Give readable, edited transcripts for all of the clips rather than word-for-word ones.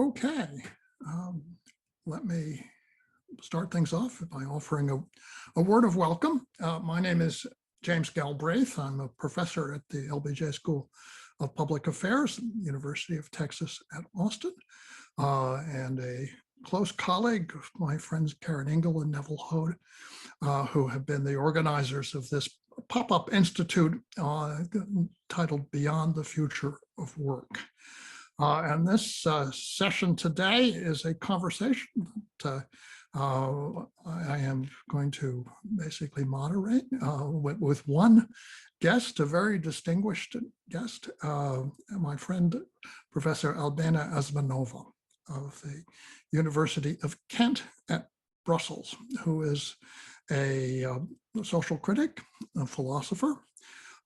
Okay, let me start things off by offering a word of welcome. My name is James Galbraith. I'm a professor at the LBJ School of Public Affairs, University of Texas at Austin, and a close colleague of my friends Karen Engel and Neville Hode, who have been the organizers of this pop-up institute titled Beyond the Future of Work. And this session today is a conversation that I am going to basically moderate with one guest, a very distinguished guest, my friend, Professor Albena Azmanova of the University of Kent at Brussels, who is a social critic, a philosopher,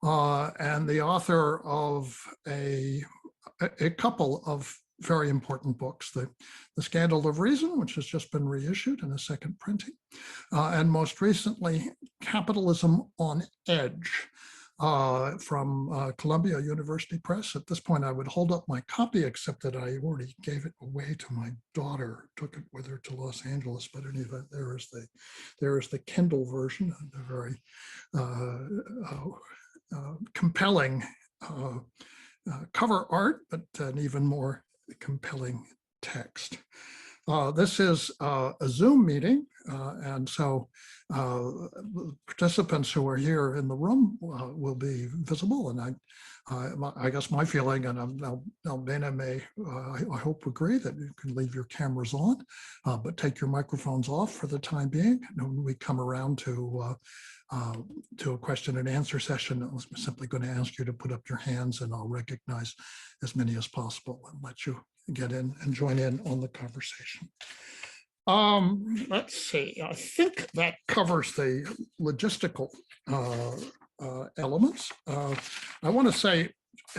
and the author of a couple of very important books, the Scandal of Reason, which has just been reissued in a second printing, and most recently, Capitalism on Edge, from Columbia University Press. At this point, I would hold up my copy, except that I already gave it away to my daughter, took it with her to Los Angeles, but in any event, there is the Kindle version, a very compelling cover art, but an even more compelling text. This is a Zoom meeting, and so participants who are here in the room will be visible. And I guess my feeling, and Albena may, I hope, agree that you can leave your cameras on, but take your microphones off for the time being. And when we come around to a question and answer session, I'm simply going to ask you to put up your hands, and I'll recognize as many as possible and let you get in and join in on the conversation. Let's see, I think that covers the logistical elements. I want to say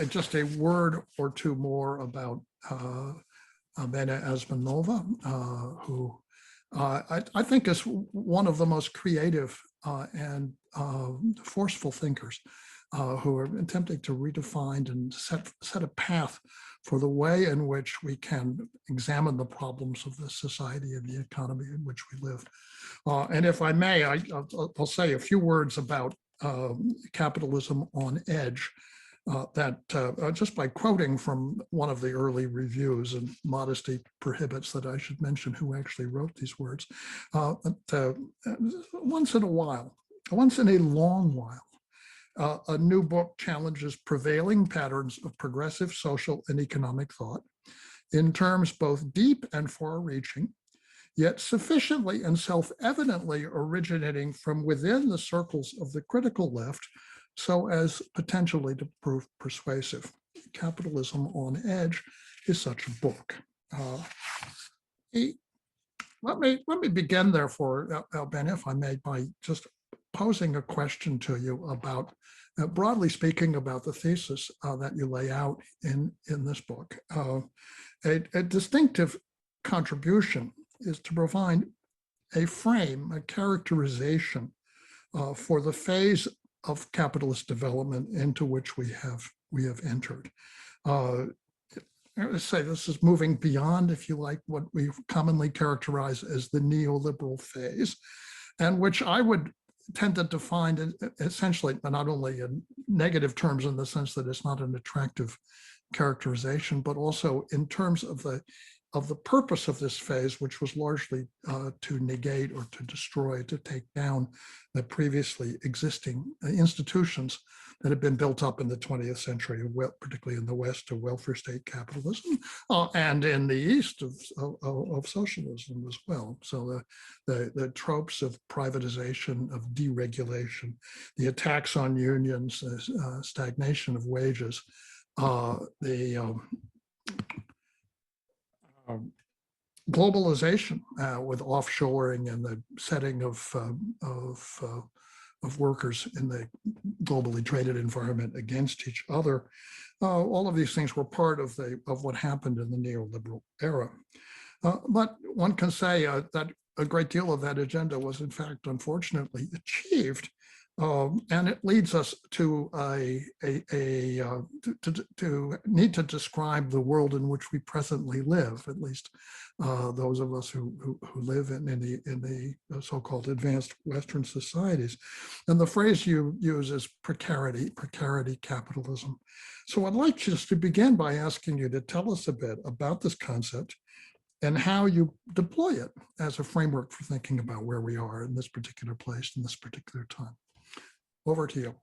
just a word or two more about Albena Asmanova, who I think is one of the most creative and forceful thinkers who are attempting to redefine and set a path for the way in which we can examine the problems of the society and the economy in which we live. And if I may, I'll say a few words about Capitalism on Edge, that just by quoting from one of the early reviews, and modesty prohibits that I should mention who actually wrote these words, once in a while, once in a long while, a new book challenges prevailing patterns of progressive social and economic thought in terms both deep and far-reaching, yet sufficiently and self-evidently originating from within the circles of the critical left so as potentially to prove persuasive. Capitalism on Edge is such a book. Let me begin, therefore, Albena, if I may, by just posing a question to you about, broadly speaking, about the thesis that you lay out in this book. A distinctive contribution is to provide a frame, a characterization for the phase of capitalist development into which we have entered. I would say this is moving beyond, if you like, what we commonly characterize as the neoliberal phase, and which I would tend to define essentially, but not only in negative terms in the sense that it's not an attractive characterization, but also in terms of the purpose of this phase, which was largely to negate or to destroy, to take down the previously existing institutions that had been built up in the 20th century, particularly in the West, of welfare state capitalism, and in the East of socialism as well. So the tropes of privatization, of deregulation, the attacks on unions, stagnation of wages, globalization with offshoring and the setting of workers in the globally traded environment against each other. All of these things were part of what happened in the neoliberal era. But one can say that a great deal of that agenda was, in fact, unfortunately, achieved And it leads us to to need to describe the world in which we presently live, at least those of us who live in the so-called advanced Western societies. And the phrase you use is precarity capitalism. So I'd like just to begin by asking you to tell us a bit about this concept and how you deploy it as a framework for thinking about where we are in this particular place, in this particular time. Over to you.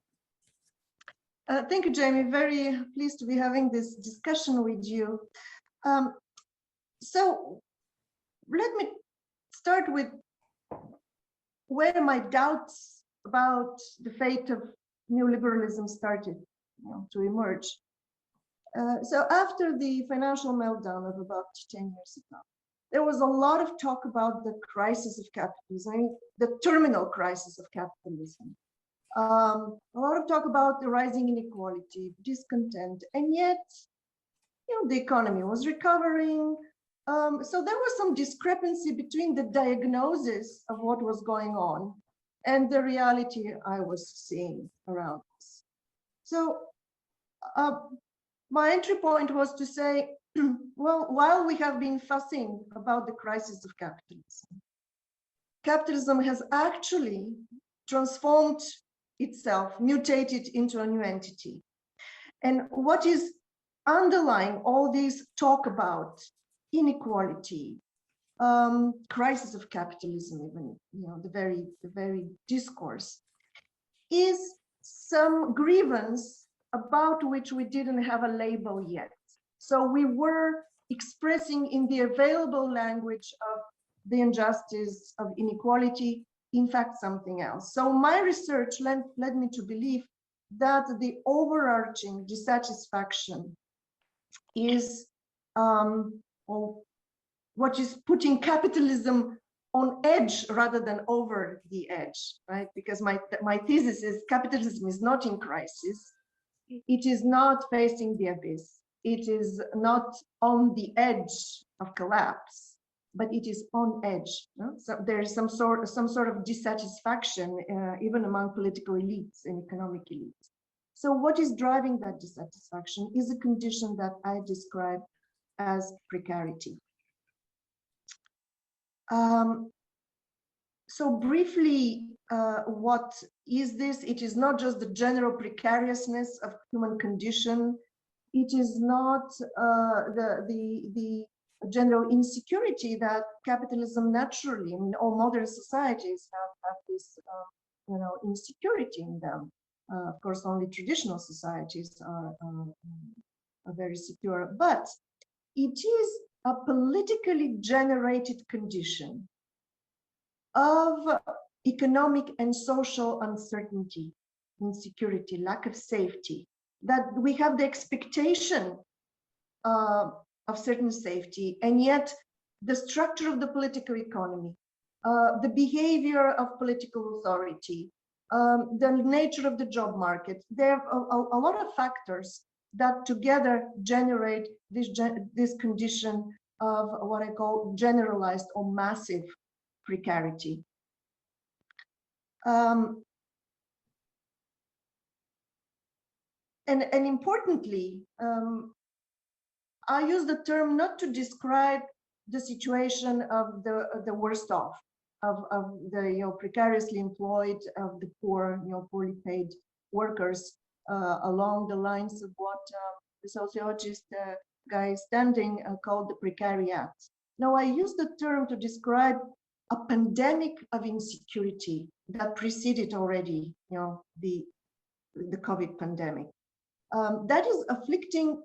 Thank you, Jamie. Very pleased to be having this discussion with you. So let me start with where my doubts about the fate of neoliberalism started to emerge. So after the financial meltdown of about 10 years ago, there was a lot of talk about the crisis of capitalism, the terminal crisis of capitalism. A lot of talk about the rising inequality, discontent, and yet, the economy was recovering. So there was some discrepancy between the diagnosis of what was going on and the reality I was seeing around us. So my entry point was to say, well, while we have been fussing about the crisis of capitalism has actually transformed itself, mutated into a new entity. And what is underlying all this talk about inequality, crisis of capitalism, even the very discourse, is some grievance about which we didn't have a label yet. So we were expressing in the available language of the injustice of inequality, in fact, something else. So my research led me to believe that the overarching dissatisfaction is what is putting capitalism on edge rather than over the edge, right? Because my thesis is capitalism is not in crisis. It is not facing the abyss. It is not on the edge of collapse, but it is on edge. No? So there is some sort of dissatisfaction even among political elites and economic elites. So what is driving that dissatisfaction is a condition that I describe as precarity. So briefly, what is this? It is not just the general precariousness of human condition. It is not the general insecurity that capitalism naturally, all modern societies have this, insecurity in them. Of course, only traditional societies are very secure, but it is a politically generated condition of economic and social uncertainty, insecurity, lack of safety, that we have the expectation of certain safety, and yet the structure of the political economy, the behavior of political authority, the nature of the job market, there are a lot of factors that together generate this condition of what I call generalized or massive precarity. And importantly, I use the term not to describe the situation of the worst off, of the precariously employed, of the poor, poorly paid workers, along the lines of what the sociologist Guy Standing called the precariat. Now, I use the term to describe a pandemic of insecurity that preceded already, the COVID pandemic. That is afflicting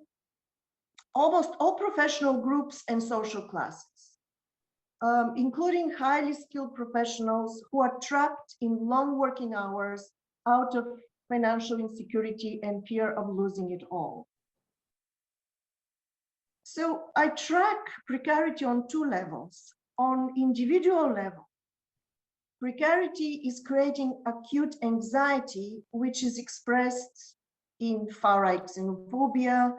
almost all professional groups and social classes, including highly skilled professionals who are trapped in long working hours out of financial insecurity and fear of losing it all. So I track precarity on two levels. On individual level, precarity is creating acute anxiety, which is expressed in far-right xenophobia,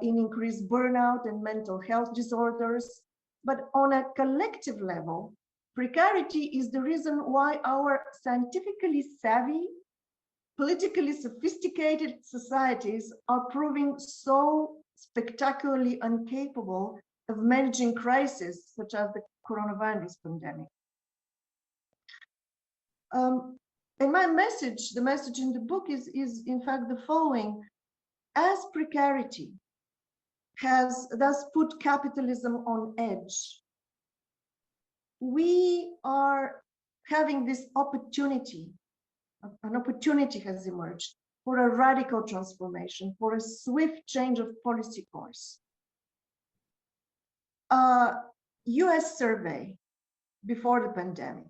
in increased burnout and mental health disorders. But on a collective level, precarity is the reason why our scientifically savvy, politically sophisticated societies are proving so spectacularly incapable of managing crises such as the coronavirus pandemic. And my message, the message in the book is in fact the following. As precarity has thus put capitalism on edge, we are having this opportunity, an opportunity has emerged for a radical transformation, for a swift change of policy course. A US survey before the pandemic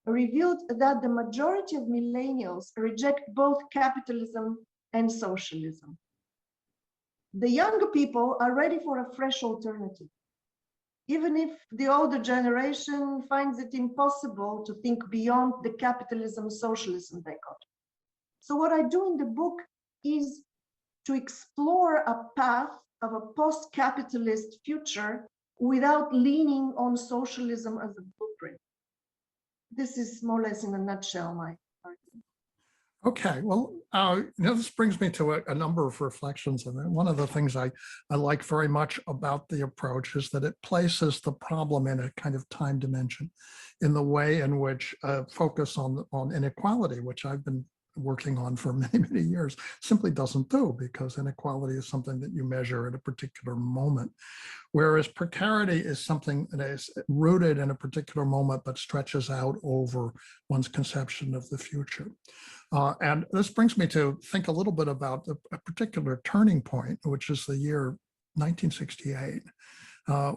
revealed that the majority of millennials reject both capitalism and socialism. The younger people are ready for a fresh alternative, even if the older generation finds it impossible to think beyond the capitalism-socialism dichotomy. So what I do in the book is to explore a path of a post-capitalist future without leaning on socialism as a blueprint. This is more or less in a nutshell my argument. Okay, well, this brings me to a number of reflections. And one of the things I like very much about the approach is that it places the problem in a kind of time dimension in the way in which focus on inequality, which I've been working on for many, many years, simply doesn't do, because inequality is something that you measure at a particular moment. Whereas precarity is something that is rooted in a particular moment, but stretches out over one's conception of the future. And this brings me to think a little bit about a particular turning point, which is the year 1968.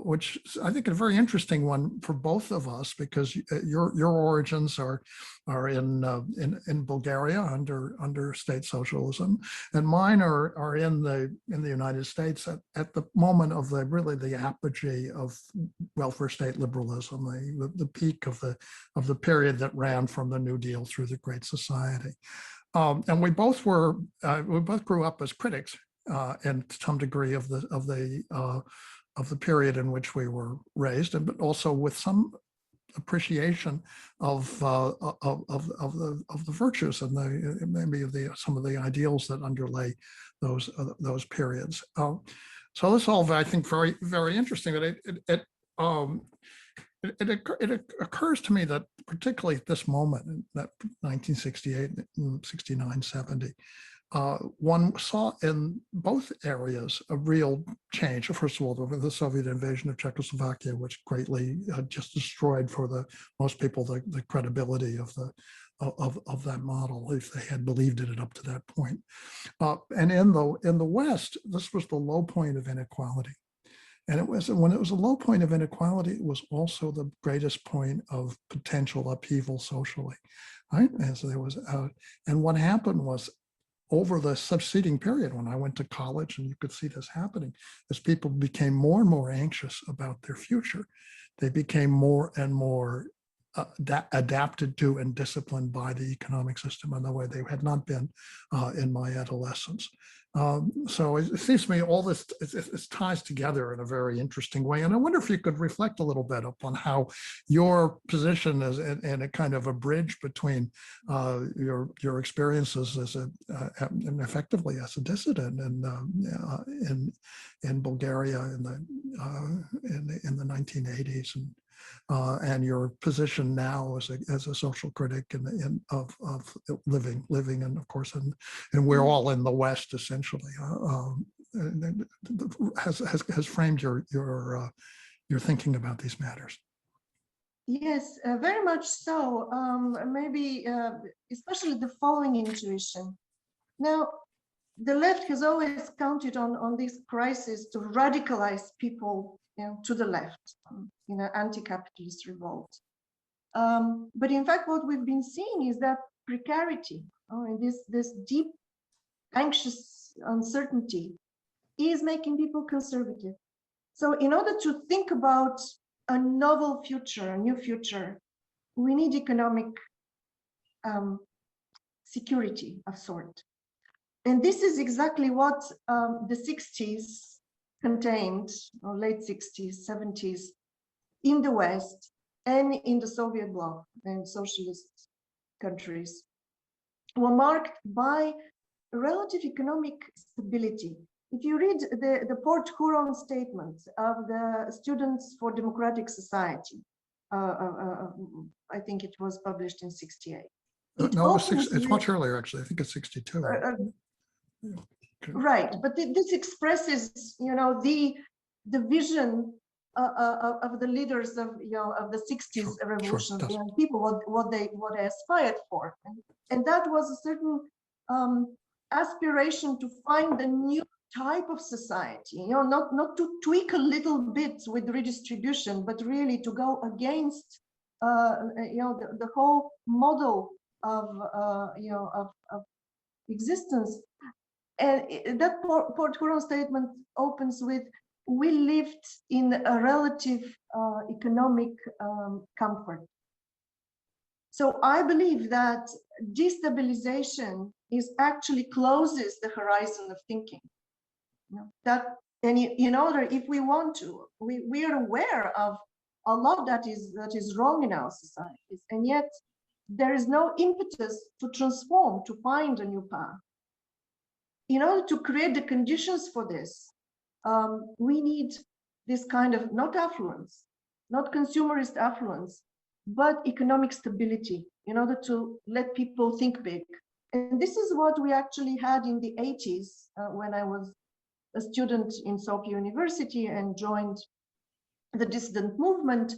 Which I think is a very interesting one for both of us, because your origins are in Bulgaria under state socialism, and mine are in the United States at the moment of the apogee of welfare state liberalism, the peak of the period that ran from the New Deal through the Great Society, and we both grew up as critics in some degree of the period in which we were raised, but also with some appreciation of the virtues and maybe some of the ideals that underlay those periods. So this all, I think, very, very interesting. That it occurs to me that particularly at this moment, in that 1968, 69, 70. One saw in both areas a real change. First of all, the Soviet invasion of Czechoslovakia, which greatly just destroyed for most people the credibility of that model, if they had believed in it up to that point. And in the West, this was the low point of inequality. And when it was a low point of inequality, it was also the greatest point of potential upheaval socially, right? And so and what happened was, over the succeeding period, when I went to college, and you could see this happening, as people became more and more anxious about their future, they became more and more adapted to and disciplined by the economic system in the way they had not been in my adolescence. So it seems to me all this it ties together in a very interesting way. And I wonder if you could reflect a little bit upon how your position is in a kind of a bridge between your experiences as and effectively as a dissident in Bulgaria in the 1980s, and your position now as a social critic of living, and of course, and we're all in the West essentially, has framed your thinking about these matters. Yes, very much so. Maybe especially the following intuition. Now, the left has always counted on this crisis to radicalize people, to the left, anti-capitalist revolt. But in fact, what we've been seeing is that precarity, and this deep, anxious uncertainty, is making people conservative. So in order to think about a novel future, a new future, we need economic security of sort. And this is exactly what the 60s contained, or late 60s, 70s, in the West, and in the Soviet bloc and socialist countries, were marked by relative economic stability. If you read the Port Huron statement of the Students for Democratic Society, I think it was published in '68. No, it's much earlier, actually. I think it's 62. Okay. Right, but this expresses, the vision of the leaders of the '60s revolution, sure, young people, what they aspired for, and that was a certain aspiration to find a new type of society, not to tweak a little bit with redistribution, but really to go against the whole model of existence. And that Port Huron statement opens with, "We lived in a relative economic comfort." So I believe that destabilization is actually closes the horizon of thinking. And in order, if we want to, we are aware of a lot that is wrong in our societies, and yet there is no impetus to transform, to find a new path. In order to create the conditions for this, we need this kind of not affluence, not consumerist affluence, but economic stability in order to let people think big. And this is what we actually had in the '80s when I was a student in Sofia University and joined the dissident movement.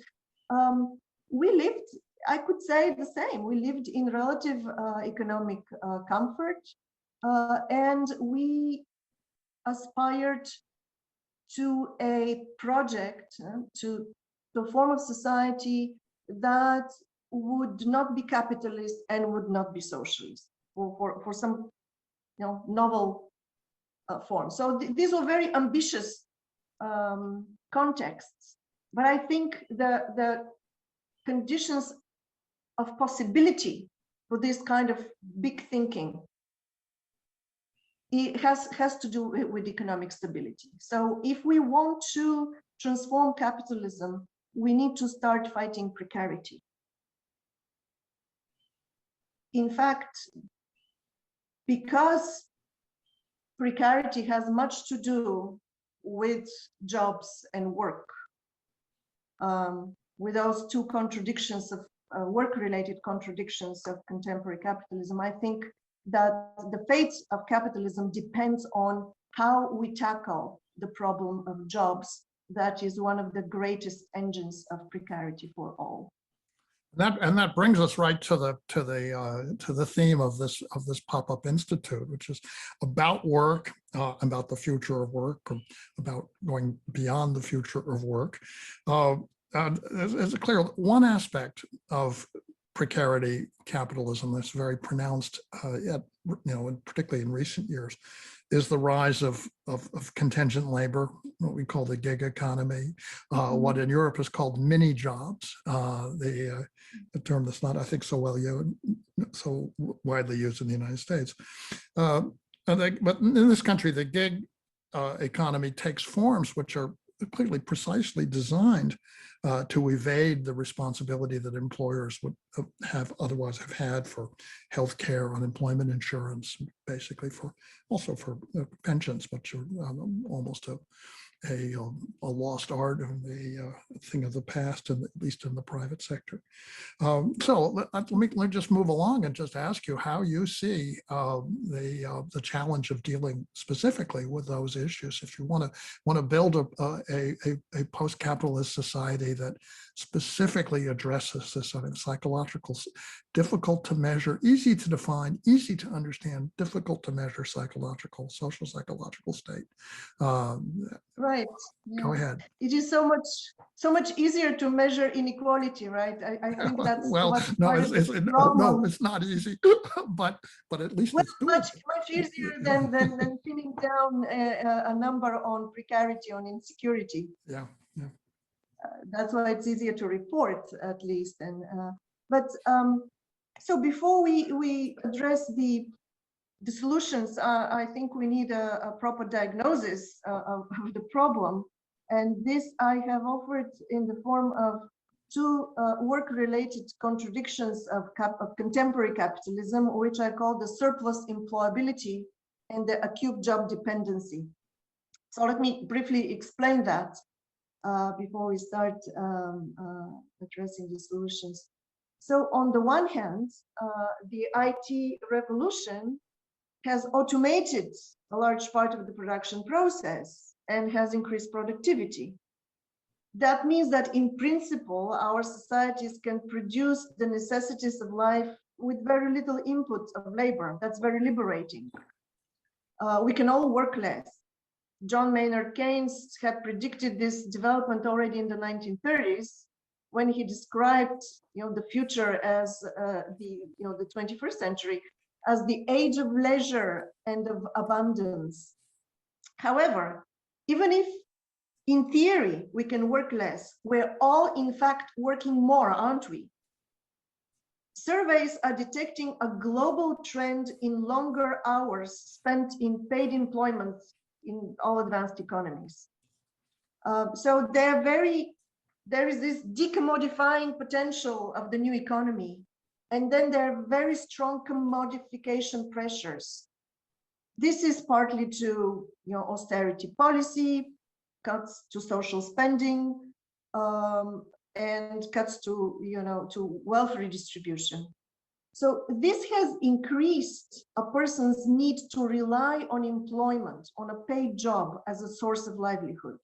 We lived, I could say the same, we lived in relative economic comfort, and we aspired to a project, to a form of society that would not be capitalist and would not be socialist, or for some novel form. So these were very ambitious contexts, but I think the conditions of possibility for this kind of big thinking, it has to do with economic stability. So if we want to transform capitalism, we need to start fighting precarity. In fact, because precarity has much to do with jobs and work, with those two contradictions of work-related contradictions of contemporary capitalism, I think that the fate of capitalism depends on how we tackle the problem of jobs. That is one of the greatest engines of precarity for all. That brings us right to the theme of this pop-up institute, which is about work, about the future of work, or about going beyond the future of work. It's clear one aspect of precarity capitalism that's very pronounced, particularly in recent years, is the rise of contingent labor, what we call the gig economy, what in Europe is called mini jobs, the term that's not, I think, so widely used in the United States. But in this country, the gig economy takes forms which are clearly precisely designed to evade the responsibility that employers would otherwise have had for healthcare, unemployment insurance, basically also for pensions, which are almost a lost art and a thing of the past, and at least in the private sector. So let me just move along and just ask you how you see the challenge of dealing specifically with those issues. If you want to build a post-capitalist society that specifically addresses this sort of psychological, difficult to measure, easy to define, easy to understand, difficult to measure social psychological state. Right. Yeah. Go ahead. It is so much easier to measure inequality, right? I think that's no, it's not easy, but at least it's much easier than pinning down a number on precarity, on insecurity. Yeah. That's why it's easier to report, at least. And so before we address the solutions, I think we need a proper diagnosis of the problem. And this I have offered in the form of two work-related contradictions of contemporary capitalism, which I call the surplus employability and the acute job dependency. So let me briefly explain that before we start addressing the solutions. So on the one hand, the IT revolution has automated a large part of the production process and has increased productivity. That means that in principle, our societies can produce the necessities of life with very little input of labor. That's very liberating. We can all work less. John Maynard Keynes had predicted this development already in the 1930s when he described, the future as the 21st century as the age of leisure and of abundance. However, even if in theory we can work less, we're all in fact working more, aren't we? Surveys are detecting a global trend in longer hours spent in paid employment in all advanced economies. So there is this decommodifying potential of the new economy. And then there are very strong commodification pressures. This is partly to austerity policy, cuts to social spending, and cuts to wealth redistribution. So this has increased a person's need to rely on employment, on a paid job as a source of livelihood.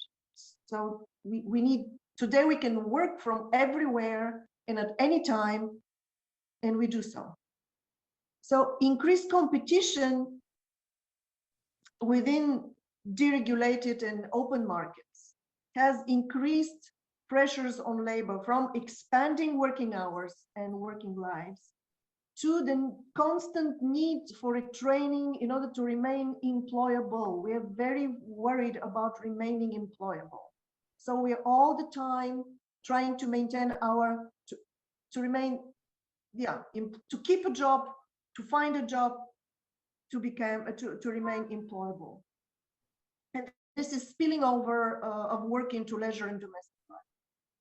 So we need, today we can work from everywhere and at any time, and we do so. So increased competition within deregulated and open markets has increased pressures on labor from expanding working hours and working lives to the constant need for training in order to remain employable. We are very worried about remaining employable. So we're all the time trying to maintain to remain, to keep a job, to find a job, to remain employable. And this is spilling over of work into leisure and domestic life.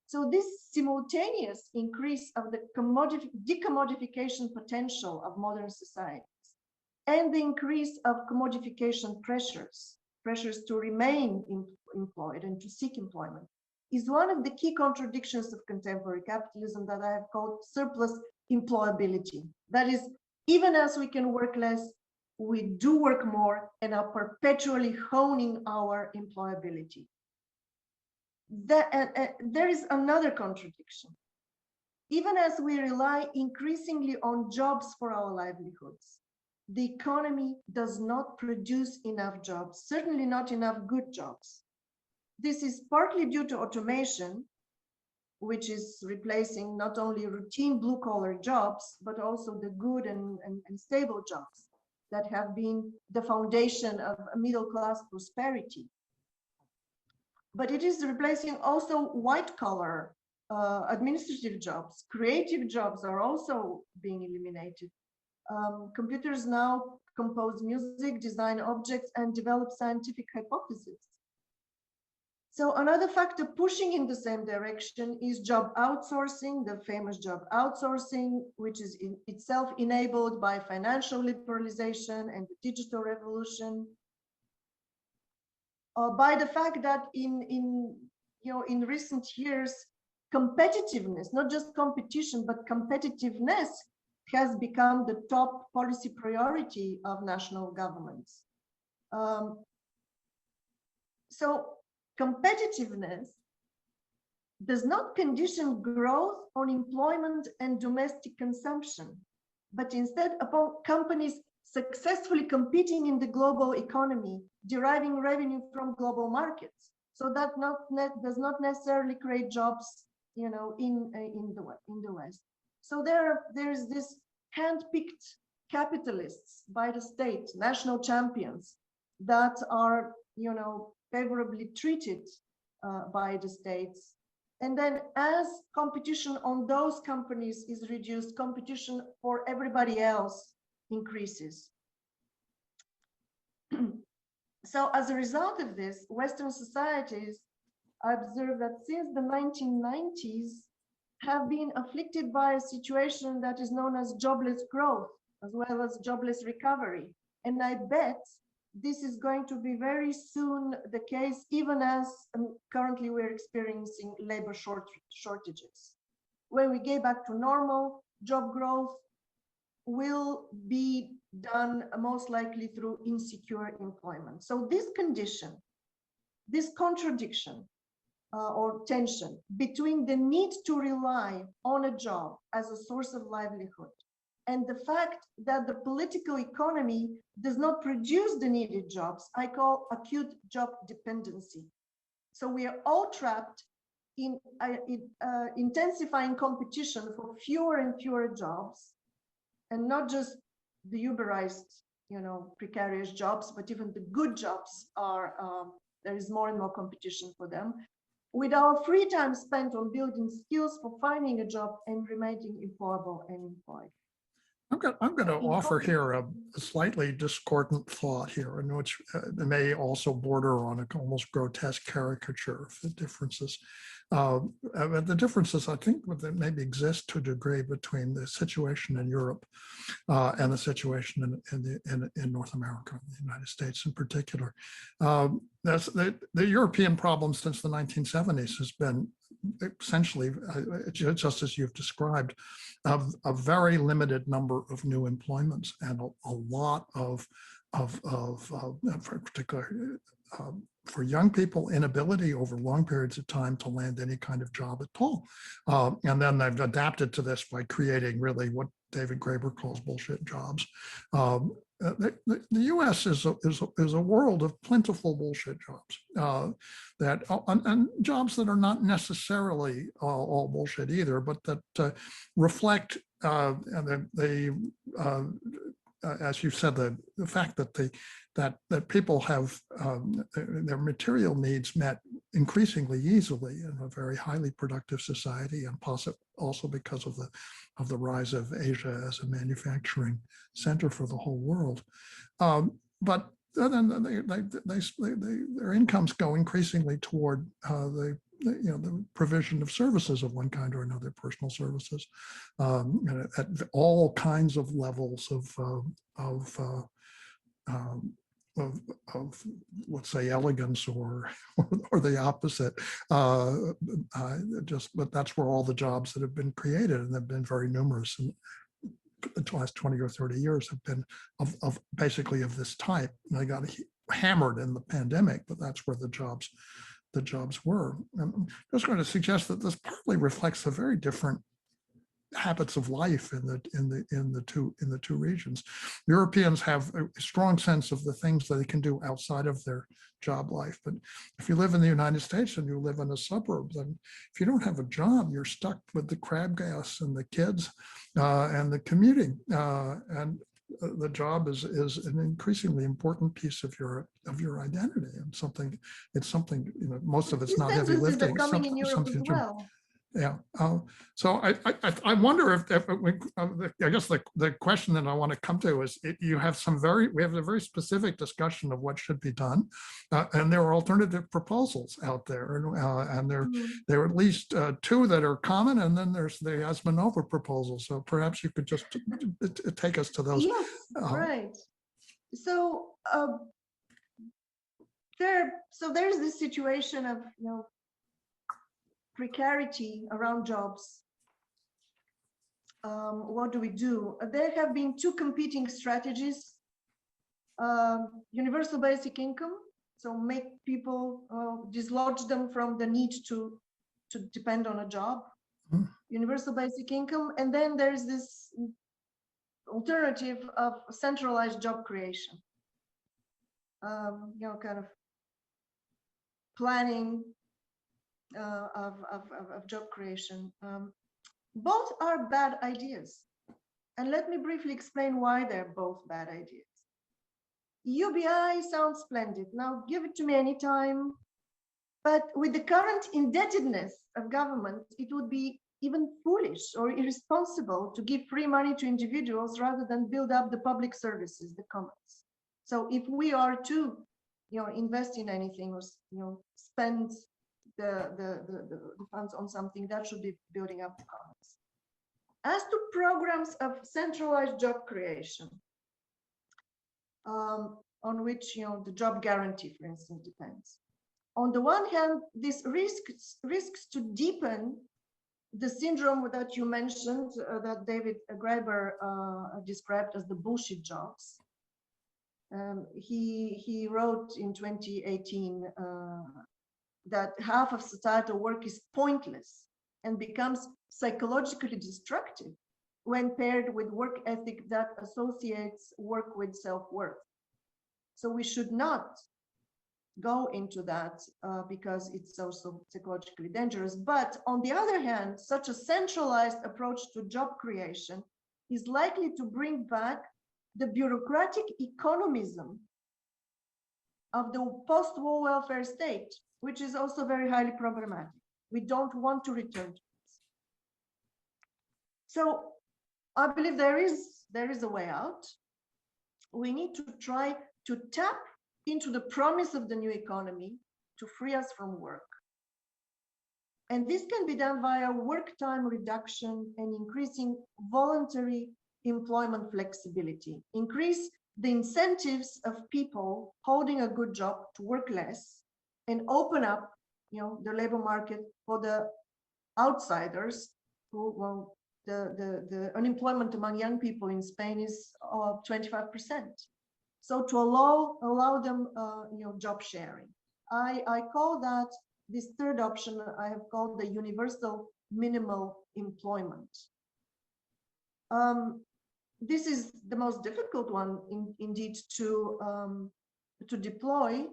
So this simultaneous increase of the decommodification potential of modern societies and the increase of commodification pressures to remain employed and to seek employment is one of the key contradictions of contemporary capitalism that I have called surplus employability. That is, even as we can work less, we do work more and are perpetually honing our employability. There is another contradiction. Even as we rely increasingly on jobs for our livelihoods, the economy does not produce enough jobs, certainly not enough good jobs. This is partly due to automation, which is replacing not only routine blue-collar jobs, but also the good and stable jobs that have been the foundation of a middle-class prosperity. But it is replacing also white-collar administrative jobs. Creative jobs are also being eliminated. Computers now compose music, design objects, and develop scientific hypotheses. So another factor pushing in the same direction is job outsourcing, the famous job outsourcing, which is in itself enabled by financial liberalization and the digital revolution. By the fact that in recent years, competitiveness, not just competition, but competitiveness has become the top policy priority of national governments. So competitiveness does not condition growth on employment and domestic consumption, but instead upon companies successfully competing in the global economy, deriving revenue from global markets. So that does not necessarily create jobs, in the West. So there's this hand-picked capitalists by the state, national champions that are, favorably treated by the states. And then as competition on those companies is reduced, competition for everybody else increases. So as a result of this, Western societies observe that since the 1990s have been afflicted by a situation that is known as jobless growth, as well as jobless recovery. And I bet this is going to be very soon the case, even as currently we're experiencing labor shortages. When we get back to normal, job growth will be done most likely through insecure employment. So this condition, this contradiction or tension between the need to rely on a job as a source of livelihood and the fact that the political economy does not produce the needed jobs, I call acute job dependency. So we are all trapped in intensifying competition for fewer and fewer jobs, and not just the Uberized, precarious jobs, but even the good jobs are, there is more and more competition for them. With our free time spent on building skills for finding a job and remaining employable and employed. I'm going to offer here a slightly discordant thought here, in which may also border on a almost grotesque caricature of the differences. The differences, I think, that maybe exist to a degree between the situation in Europe and the situation in North America, in the United States in particular. That's the European problem since the 1970s has been essentially, just as you've described, a very limited number of new employments and a lot of particularly for young people, inability over long periods of time to land any kind of job at all. And then they've adapted to this by creating really what David Graeber calls bullshit jobs. The U.S. is a world of plentiful bullshit jobs and jobs that are not necessarily all bullshit either, but that reflect as you said, the fact that that people have their material needs met increasingly easily in a very highly productive society, and possibly also because of the rise of Asia as a manufacturing center for the whole world. But then their incomes go increasingly toward the provision of services of one kind or another, personal services, at all kinds of levels of let's say elegance or the opposite. But that's where all the jobs that have been created, and they've been very numerous in the last 20 or 30 years, have been of basically of this type. And they got hammered in the pandemic, but that's where the jobs were. I'm just going to suggest that this partly reflects the very different habits of life in the two regions. Europeans have a strong sense of the things that they can do outside of their job life. But if you live in the United States and you live in a suburb, then if you don't have a job, you're stuck with the crab gas and the kids and the commuting. And the job is an increasingly important piece of your identity, and it's something most of it's not heavy lifting. Coming in Europe as well. Yeah. So I wonder if I guess the question that I want to come to is, we have a very specific discussion of what should be done, and there are alternative proposals out there, and there are at least two that are common, and then there's the Asmanova proposal. So perhaps you could just take us to those. Yes, right. So there's this situation of precarity around jobs. What do we do? There have been two competing strategies. Universal basic income, so make people, dislodge them from the need to depend on a job. Universal basic income, and then there's this alternative of centralized job creation. Kind of planning of job creation. Both are bad ideas. And let me briefly explain why they're both bad ideas. UBI sounds splendid. Now give it to me anytime. But with the current indebtedness of government, it would be even foolish or irresponsible to give free money to individuals rather than build up the public services, the commons. So if we are to invest in anything or spend the funds on something that should be building up economies. As to programs of centralized job creation, on which the job guarantee, for instance, depends. On the one hand, this risks to deepen the syndrome that you mentioned, that David Graeber described as the bullshit jobs. He wrote in 2018 that half of societal work is pointless and becomes psychologically destructive when paired with work ethic that associates work with self-worth. So we should not go into that because it's also psychologically dangerous. But on the other hand, such a centralized approach to job creation is likely to bring back the bureaucratic economism of the post-war welfare state, which is also very highly problematic. We don't want to return to this. So I believe there is a way out. We need to try to tap into the promise of the new economy to free us from work. And this can be done via work time reduction and increasing voluntary employment flexibility. Increase the incentives of people holding a good job to work less and open up the labor market for the outsiders who, well, the unemployment among young people in Spain is 25%. So to allow them job sharing. I call that, this third option I have called the universal minimal employment. This is the most difficult one indeed to deploy,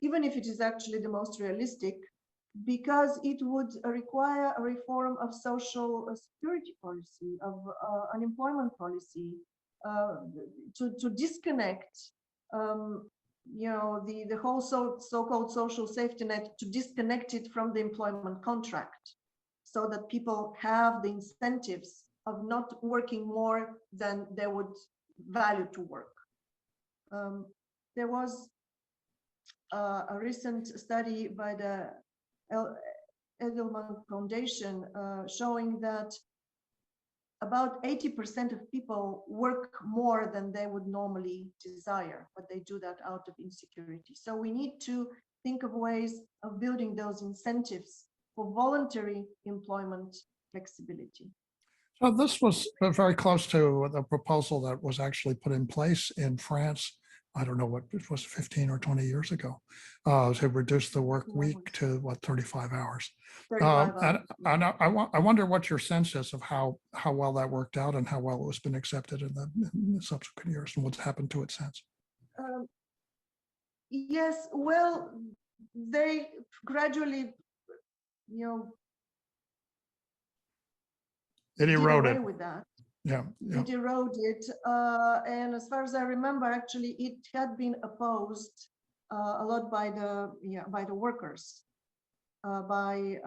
even if it is actually the most realistic, because it would require a reform of social security policy, of unemployment policy, to disconnect the whole so-called social safety net, to disconnect it from the employment contract, so that people have the incentives of not working more than they would value to work. There was a recent study by the Edelman Foundation showing that about 80% of people work more than they would normally desire, but they do that out of insecurity. So we need to think of ways of building those incentives for voluntary employment flexibility. So this was very close to the proposal that was actually put in place in France. I don't know what it was, 15 or 20 years ago, to reduce the work week to 35 hours. 35 hours. And I wonder what your sense is of how well that worked out and how well it has been accepted in the subsequent years and what's happened to it since. Yes, well, they gradually, it eroded. did away with that. Yeah. It eroded, and as far as I remember, actually, it had been opposed a lot by the workers, by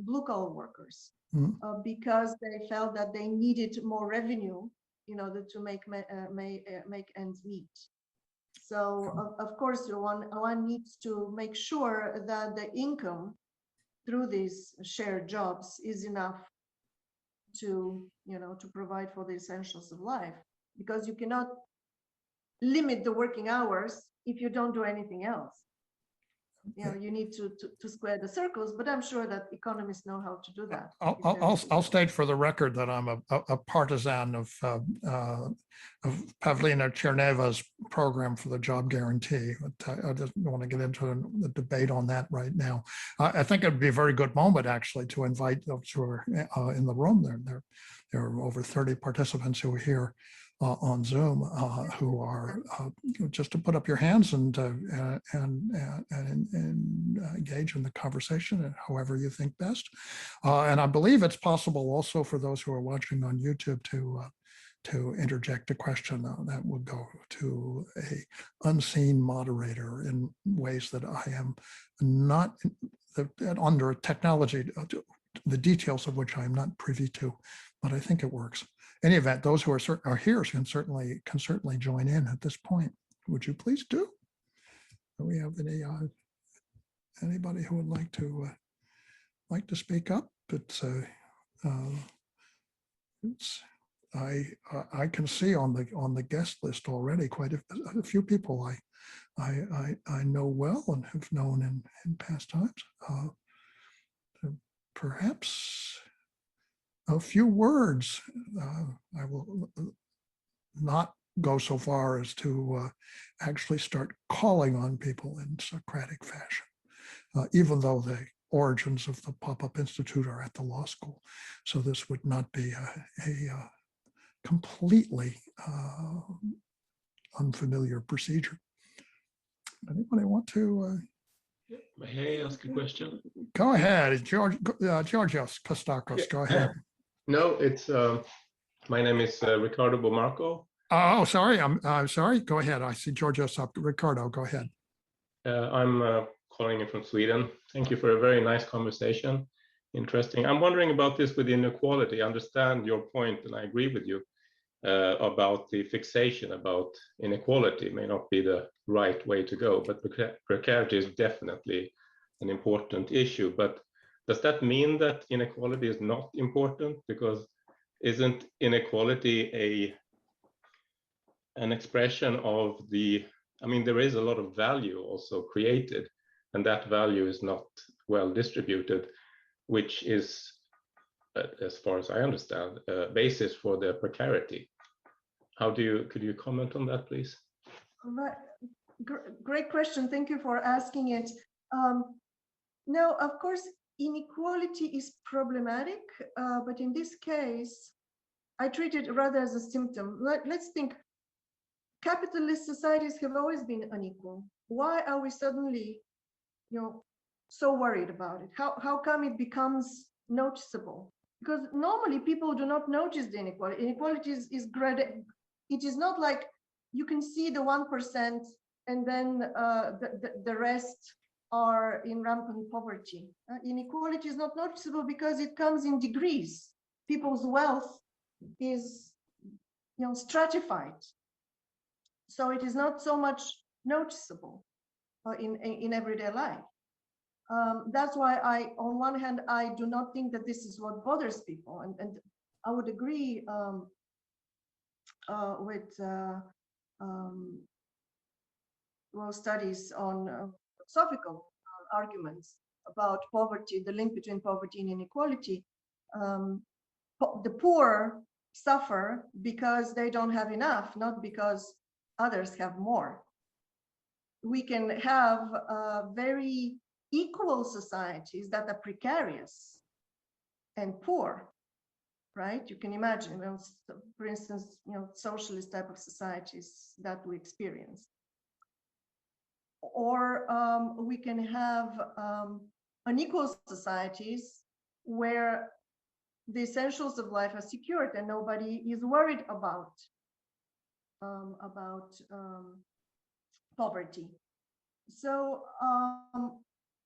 blue-collar workers, because they felt that they needed more revenue in order to make ends meet. So of course, one needs to make sure that the income through these shared jobs is enough to provide for the essentials of life, because you cannot limit the working hours if you don't do anything else. You need to square the circles, but I'm sure that economists know how to do that. I'll state for the record that I'm a partisan of Pavlina Cherneva's program for the job guarantee. But I just don't want to get into the debate on that right now. I think it'd be a very good moment actually to invite those who are in the room. There are over 30 participants who are here on Zoom who are just to put up your hands and engage in the conversation however you think best. And I believe it's possible also for those who are watching on YouTube to interject a question that would go to a unseen moderator in ways that I am not under technology, the details of which I am not privy to, but I think it works. In any event, those who are here can certainly join in at this point. Would you please do? Do we have anybody who would like to like to speak up, I can see on the guest list already quite a few people I know well and have known in past times. Perhaps a few words. I will not go so far as to actually start calling on people in Socratic fashion, even though the origins of the Pop-Up Institute are at the law school. So this would not be a completely unfamiliar procedure. Anybody want to? May I ask a question? Go ahead, Georgios Kostakos, go ahead. No, it's my name is Ricardo Bomarco. Oh, sorry, I'm sorry. Go ahead. I see Georgios up. Ricardo, go ahead. I'm calling in from Sweden. Thank you for a very nice conversation. Interesting. I'm wondering about this with inequality. I understand your point, and I agree with you about the fixation about inequality may not be the right way to go, but precarity is definitely an important issue. But does that mean that inequality is not important? Because isn't inequality an expression of the, I mean, there is a lot of value also created, and that value is not well distributed, which is, as far as I understand, a basis for the precarity. Could you comment on that, please? Right. Great question. Thank you for asking it. No, of course, inequality is problematic, but in this case, I treat it rather as a symptom. Let's think. Capitalist societies have always been unequal. Why are we suddenly, so worried about it? How come it becomes noticeable? Because normally people do not notice the inequality. Inequality is graded. It is not like you can see the 1% and then the rest are in rampant poverty. Inequality is not noticeable because it comes in degrees. People's wealth is stratified. So it is not so much noticeable in everyday life. That's why on one hand, I do not think that this is what bothers people. And I would agree with studies on philosophical arguments about poverty, the link between poverty and inequality. The poor suffer because they don't have enough, not because others have more. We can have very equal societies that are precarious and poor, right? You can imagine, for instance, socialist type of societies that we experience. Or we can have unequal societies where the essentials of life are secured and nobody is worried about poverty. So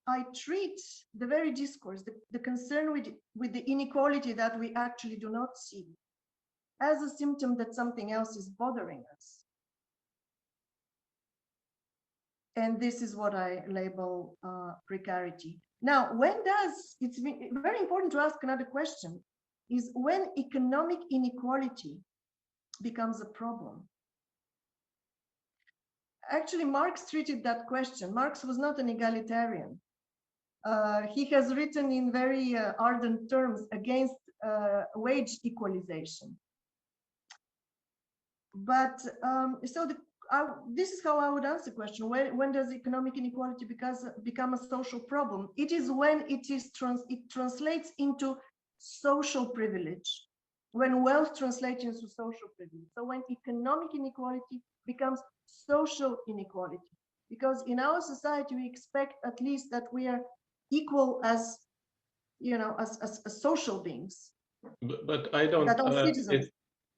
I treat the very discourse, the concern with the inequality that we actually do not see, as a symptom that something else is bothering us. And this is what I label precarity. Now, it's very important to ask another question, is when economic inequality becomes a problem. Actually, Marx treated that question. Marx was not an egalitarian. He has written in very ardent terms against wage equalization. But this is how I would answer the question. When does economic inequality become a social problem? It is when it translates into social privilege, when wealth translates into social privilege. So when economic inequality becomes social inequality, because in our society we expect at least that we are equal as social beings. But I don't. That all citizens.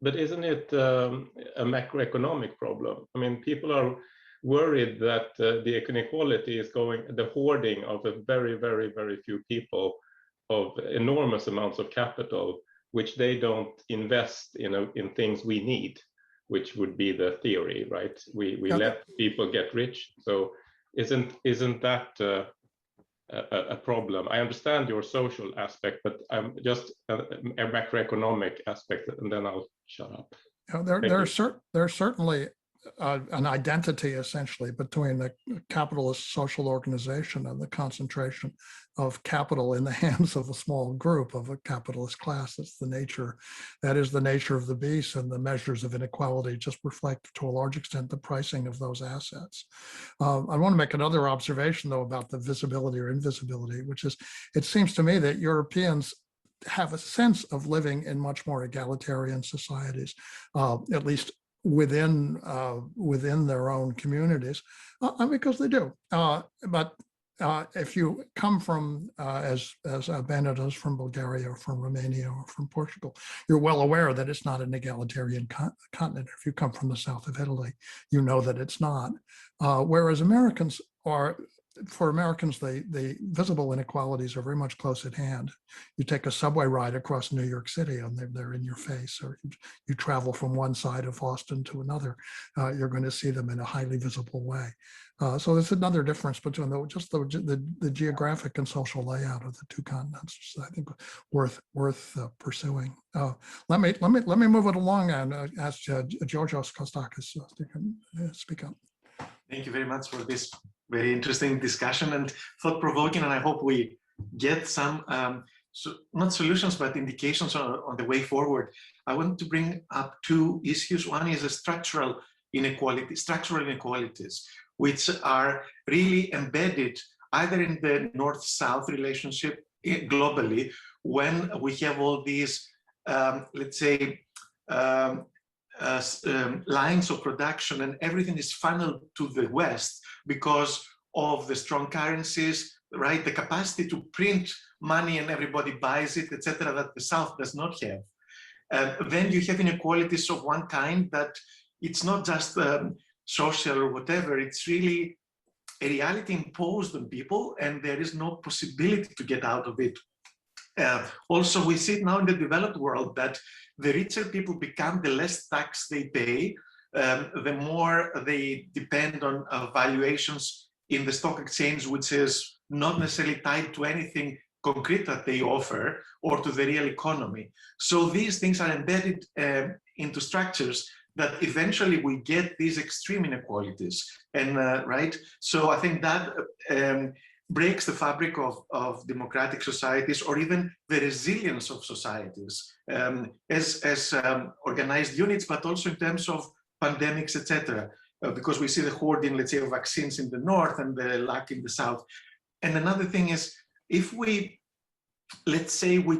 But isn't it a macroeconomic problem? I mean, people are worried that the inequality is the hoarding of a very, very, very few people of enormous amounts of capital, which they don't invest in things we need, which would be the theory, right? We let people get rich. So isn't that a problem. I understand your social aspect, but I'm just a macroeconomic aspect, and then I'll shut up. There's certainly an identity essentially between the capitalist social organization and the concentration of capital in the hands of a small group of a capitalist class. That is the nature of the beast, and the measures of inequality just reflect to a large extent the pricing of those assets. I want to make another observation though about the visibility or invisibility, which is, it seems to me that Europeans have a sense of living in much more egalitarian societies, at least within their own communities, because they do. But if you come from, as Albena does, from Bulgaria or from Romania or from Portugal, you're well aware that it's not an egalitarian continent. If you come from the south of Italy, you know that it's not. Whereas Americans are, for Americans, the visible inequalities are very much close at hand. You take a subway ride across New York City and they're in your face, or you travel from one side of Austin to another, you're going to see them in a highly visible way. So there's another difference between the geographic and social layout of the two continents, which I think worth pursuing. Let me move it along and ask Georgios Kostakis to speak up. Thank you very much for this very interesting discussion and thought-provoking, and I hope we get some, not solutions, but indications on the way forward. I want to bring up two issues. One is a structural inequalities, which are really embedded either in the North-South relationship globally, when we have all these, let's say, lines of production, and everything is funneled to the West because of the strong currencies, right? The capacity to print money and everybody buys it, etc., that the South does not have. Then you have inequalities of one kind that it's not just social or whatever, it's really a reality imposed on people, and there is no possibility to get out of it. Also, we see it now in the developed world that the richer people become, the less tax they pay, the more they depend on valuations in the stock exchange, which is not necessarily tied to anything concrete that they offer or to the real economy. So these things are embedded into structures that eventually we get these extreme inequalities. And right, so I think that breaks the fabric of democratic societies, or even the resilience of societies as organized units, but also in terms of pandemics, etc. Because we see the hoarding, let's say, of vaccines in the North and the lack in the South. And another thing is, if we, let's say, we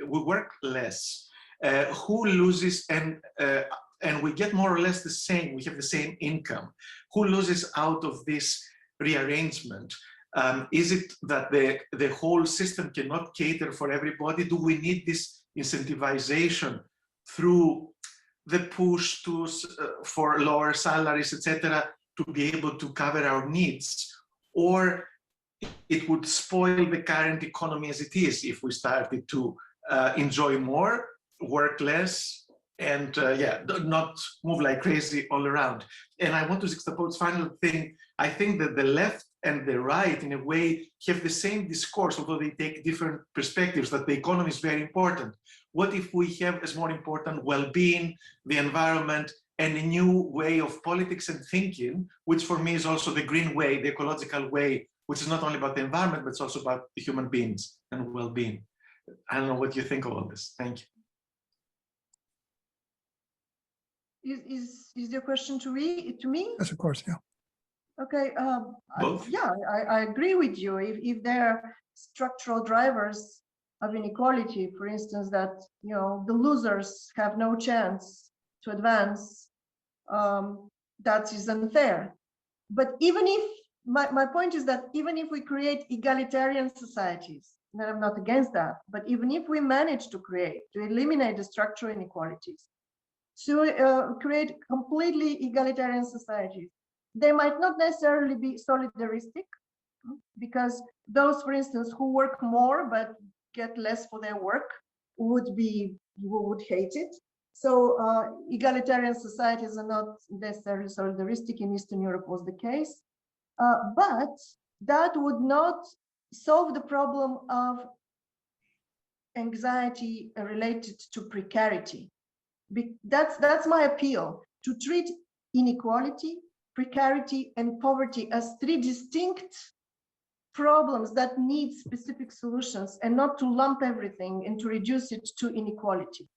work less, who loses, and we get more or less the same, we have the same income, who loses out of this rearrangement? Is it that the whole system cannot cater for everybody? Do we need this incentivization through the push for lower salaries, etc., to be able to cover our needs? Or it would spoil the current economy as it is if we started to enjoy more, work less, and not move like crazy all around. And I want to juxtapose final thing. I think that the left and the right, in a way, have the same discourse, although they take different perspectives, that the economy is very important. What if we have as more important well-being, the environment, and a new way of politics and thinking, which for me is also the green way, the ecological way, which is not only about the environment, but it's also about the human beings and well-being. I don't know what you think of all this. Thank you. Is your question to me? Yes, of course, yeah. Okay. Both? I agree with you. If there are structural drivers of inequality, for instance, that the losers have no chance to advance, that is unfair. But even if my point is that even if we create egalitarian societies, and I'm not against that, but even if we manage to eliminate the structural inequalities, to create completely egalitarian societies, they might not necessarily be solidaristic, because those, for instance, who work more but get less for their work would hate it. So egalitarian societies are not necessarily solidaristic. In Eastern Europe was the case, but that would not solve the problem of anxiety related to precarity. That's my appeal, to treat inequality, precarity, and poverty as three distinct problems that need specific solutions, and not to lump everything and to reduce it to inequality.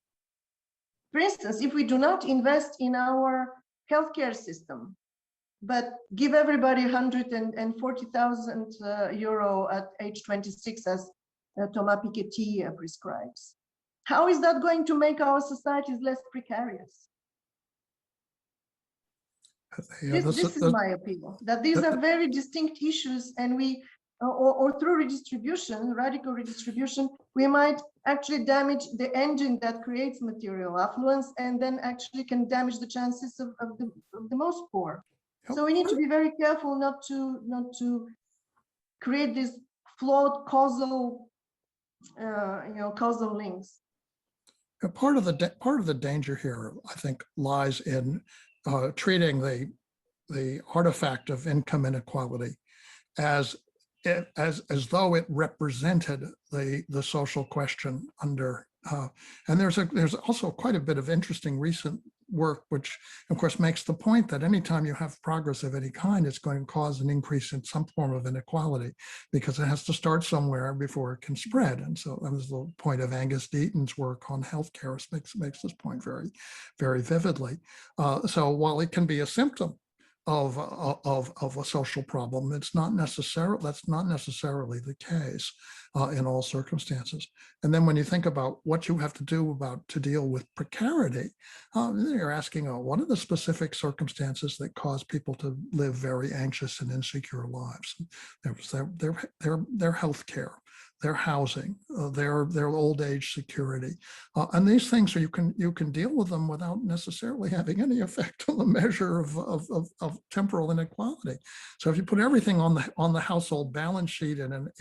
For instance, if we do not invest in our healthcare system, but give everybody 140,000 euro at age 26, as Thomas Piketty prescribes, how is that going to make our societies less precarious? This is my appeal, that these are very distinct issues, and we, or through redistribution, radical redistribution, we might actually damage the engine that creates material affluence, and then actually can damage the chances of the most poor. So we need to be very careful not to create these flawed causal, causal links. Part of the danger here, I think, lies in treating the artifact of income inequality as though it represented the social question under. And there's also quite a bit of interesting recent work, which of course makes the point that anytime you have progress of any kind, it's going to cause an increase in some form of inequality, because it has to start somewhere before it can spread. And so that was the point of Angus Deaton's work on healthcare. Makes this point very, very vividly. So while it can be a symptom of a social problem, that's not necessarily the case in all circumstances. And then when you think about what you have to do to deal with precarity, you're asking, what are the specific circumstances that cause people to live very anxious and insecure lives? Their health care, their housing, their old age security, and these things you can deal with them without necessarily having any effect on the measure of temporal inequality. So if you put everything on the household balance sheet in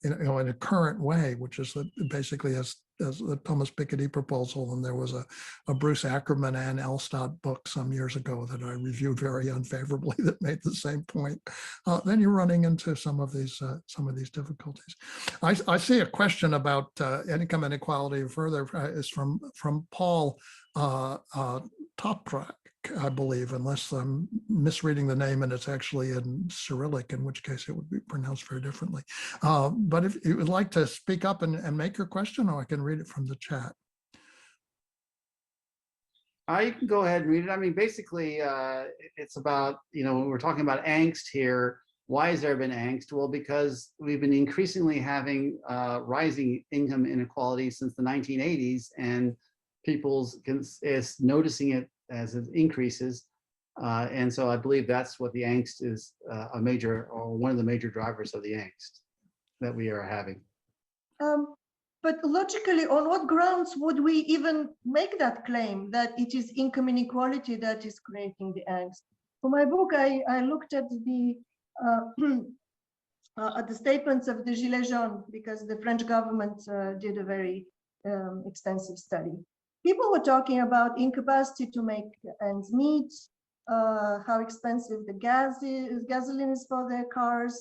a current way, which is basically as the Thomas Piketty proposal, and there was a Bruce Ackerman and Elstad book some years ago that I reviewed very unfavorably that made the same point. Then you're running into some of these difficulties. I see a question about income inequality further is from Paul Toprak, I believe, unless I'm misreading the name and it's actually in Cyrillic, in which case it would be pronounced very differently. But if you would like to speak up and make your question, or I can read it from the chat. You can go ahead and read it. I mean, basically, it's about, when we're talking about angst here, why has there been angst? Well, because we've been increasingly having rising income inequality since the 1980s, and people's is noticing it as it increases. And so I believe that's what the angst is, one of the major drivers of the angst that we are having. But logically, on what grounds would we even make that claim, that it is income inequality that is creating the angst? For my book, I looked at the statements of the Gilets jaunes, because the French government did a very extensive study. People were talking about incapacity to make ends meet, how expensive the gasoline is for their cars,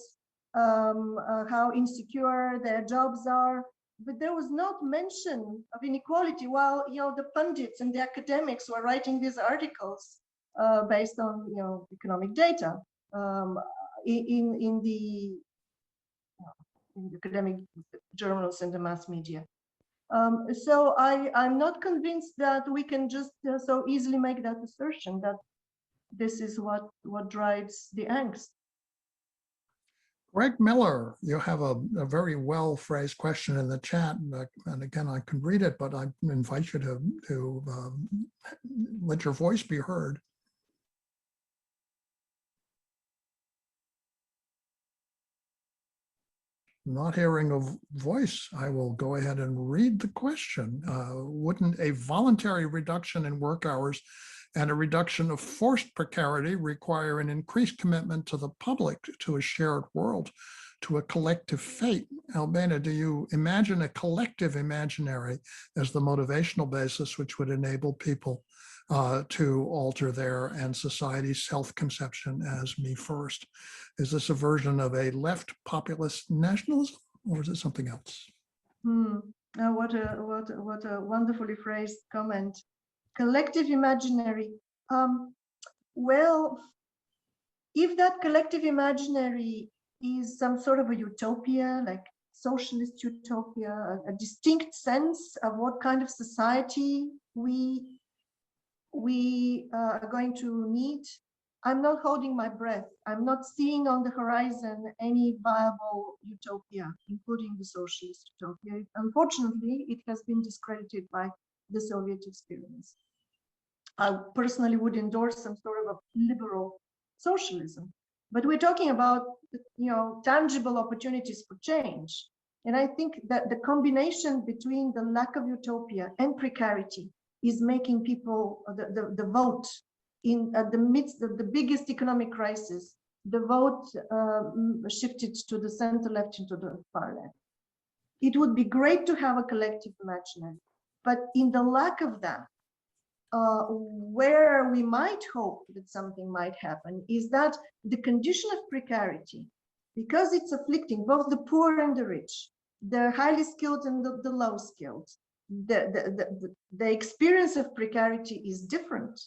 how insecure their jobs are. But there was not mention of inequality, while the pundits and the academics were writing these articles based on economic data in the academic journals and the mass media. So I'm not convinced that we can just so easily make that assertion that this is what drives the angst. Greg Miller, you have a very well phrased question in the chat, and again, I can read it, but I invite you to let your voice be heard. Not hearing a voice, I will go ahead and read the question. Wouldn't a voluntary reduction in work hours and a reduction of forced precarity require an increased commitment to the public, to a shared world, to a collective fate? Albena, do you imagine a collective imaginary as the motivational basis which would enable people to alter their and society's self-conception as me first. Is this a version of a left populist nationalism, or is it something else? What a wonderfully phrased comment. Collective imaginary. Well, if that collective imaginary is some sort of a utopia, like socialist utopia, a distinct sense of what kind of society we are going to need, I'm not holding my breath. I'm not seeing on the horizon any viable utopia, including the socialist utopia. Unfortunately, it has been discredited by the Soviet experience. I personally would endorse some sort of a liberal socialism, but we're talking about, tangible opportunities for change. And I think that the combination between the lack of utopia and precarity is making people, the vote in the midst of the biggest economic crisis, the vote shifted to the center left into the far left. It would be great to have a collective imaginary, but in the lack of that, where we might hope that something might happen is that the condition of precarity, because it's afflicting both the poor and the rich, the highly skilled and the low skilled, the experience of precarity is different,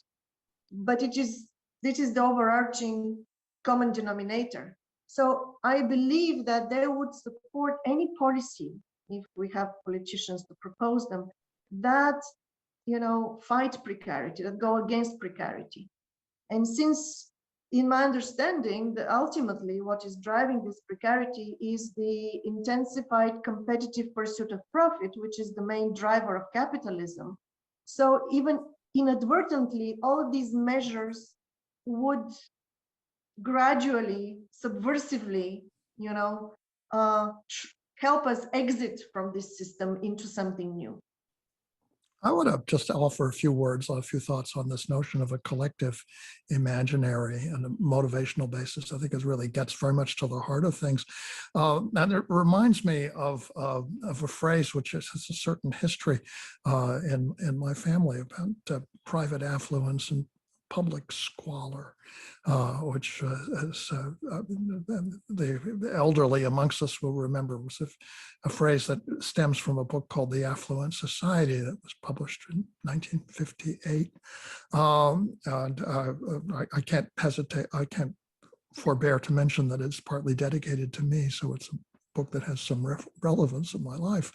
but this is the overarching common denominator. So I believe that they would support any policy, if we have politicians to propose them, that fight precarity, that go against precarity. And since, in my understanding, that ultimately what is driving this precarity is the intensified competitive pursuit of profit, which is the main driver of capitalism. So even inadvertently, all of these measures would gradually, subversively, help us exit from this system into something new. I want to just offer a few thoughts on this notion of a collective imaginary and a motivational basis. I think it really gets very much to the heart of things. And it reminds me of a phrase which has a certain history in my family about private affluence and public squalor, which the elderly amongst us will remember was a phrase that stems from a book called The Affluent Society that was published in 1958. I can't forbear to mention that it's partly dedicated to me, so it's a book that has some relevance in my life.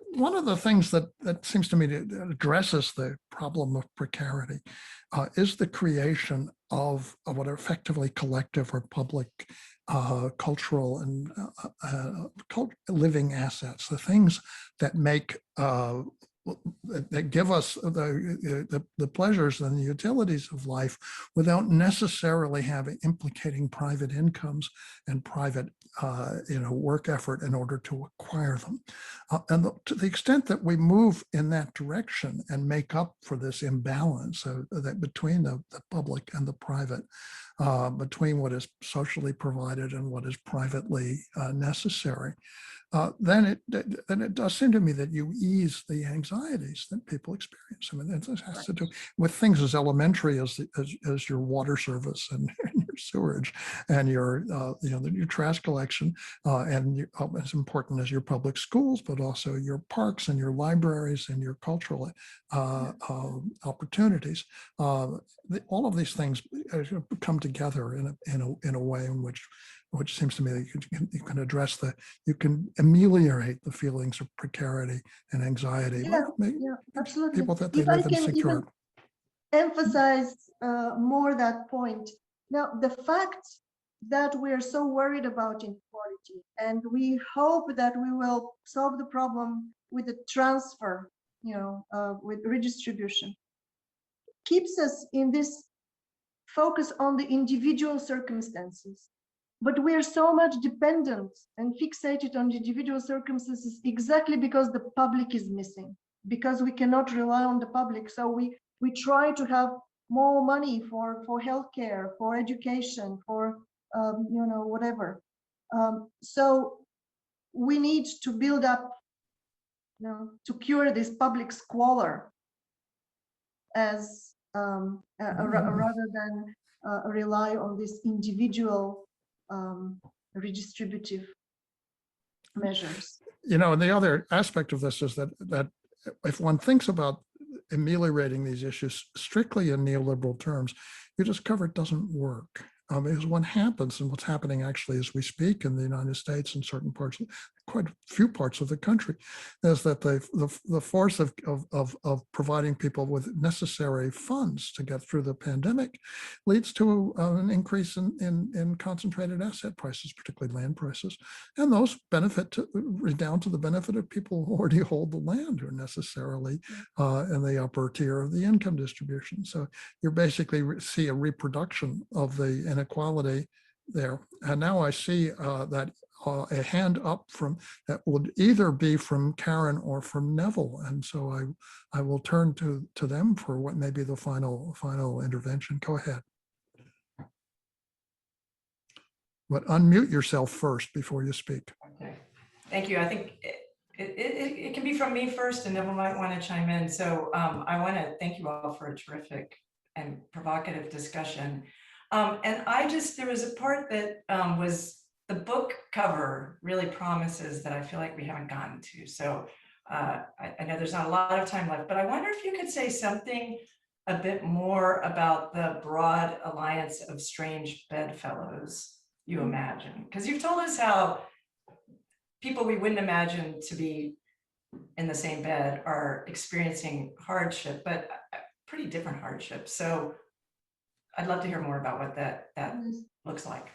One of the things that seems to me to addresses the problem of precarity is the creation of what are effectively collective or public cultural and living assets, the things that make that give us the pleasures and the utilities of life without necessarily implicating private incomes and private work effort in order to acquire them. And to the extent that we move in that direction and make up for this imbalance that between the public and the private, between what is socially provided and what is privately necessary, then it does seem to me that you ease the anxieties that people experience. I mean, it has to do with things as elementary as your water service and your sewage and your trash collection, and as important as your public schools, but also your parks and your libraries and your cultural opportunities. All of these things come together in a way in which seems to me that you can address you can ameliorate the feelings of precarity and anxiety. Yeah, absolutely. People that they live insecure. Emphasize more that point. Now, the fact that we are so worried about inequality and we hope that we will solve the problem with the transfer, with redistribution, keeps us in this focus on the individual circumstances. But we are so much dependent and fixated on individual circumstances exactly because the public is missing, because we cannot rely on the public. So we try to have more money for healthcare, for education, for whatever. So we need to build up, to cure this public squalor as rather than rely on this individual redistributive measures. You know, and the other aspect of this is that if one thinks about ameliorating these issues strictly in neoliberal terms, you discover it doesn't work. Because what happens, and what's happening actually as we speak in the United States and certain parts, quite a few parts of the country, is that the force of providing people with necessary funds to get through the pandemic leads to an increase in concentrated asset prices, particularly land prices, and those redound to the benefit of people who already hold the land, who are necessarily in the upper tier of the income distribution. So you basically see a reproduction of the inequality there. And now I see that a hand up from that would either be from Karen or from Neville. And so I will turn to them for what may be the final intervention. Go ahead. But unmute yourself first before you speak. Okay, thank you. I think it can be from me first, and Neville might want to chime in. So I want to thank you all for a terrific and provocative discussion. And there was a part that was the book cover really promises that I feel like we haven't gotten to. So I know there's not a lot of time left, but I wonder if you could say something a bit more about the broad alliance of strange bedfellows you imagine. Because you've told us how people we wouldn't imagine to be in the same bed are experiencing hardship, but pretty different hardship. So I'd love to hear more about what that looks like.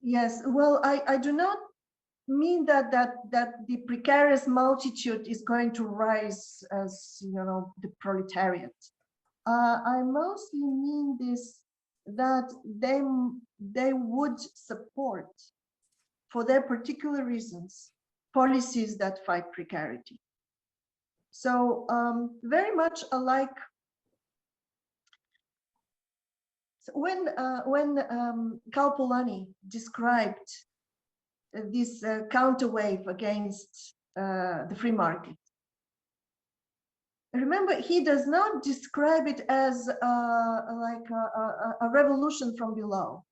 Yes, well, I do not mean that the precarious multitude is going to rise as, you know, the proletariat. I mostly mean this, that they would support, for their particular reasons, policies that fight precarity. So very much alike. So when Karl Polanyi described this counterwave against the free market, remember, he does not describe it as like a revolution from below.